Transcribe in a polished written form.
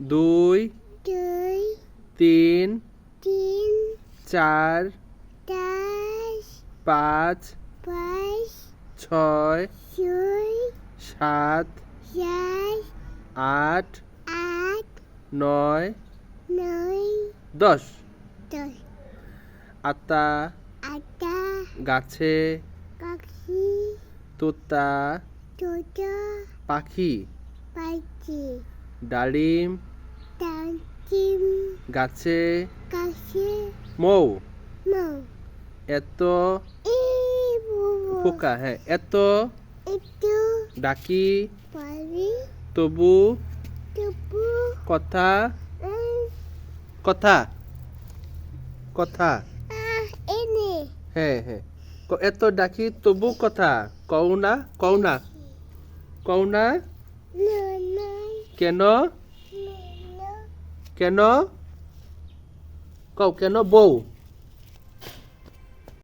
দুই দুই তিন তিন চার চার পাঁচ পাঁচ ছয় ছয় সাত চার আট আট নয় নয় 10 দশ আতা আটা গাছে পাখি তোতা তোতা পাখি পাখি ডালিম তান্তিম গাছে কাছে মৌ মৌ এত এই বুবু পোকা হ্যাঁ এত একটু ডাকি পারি তবু তবু কথা কথা কথা এনে হ্যাঁ হ্যাঁ এত ডাকি তবু কথা কও না কও না কও না নয় কেন নয় কেন কও কেন বউ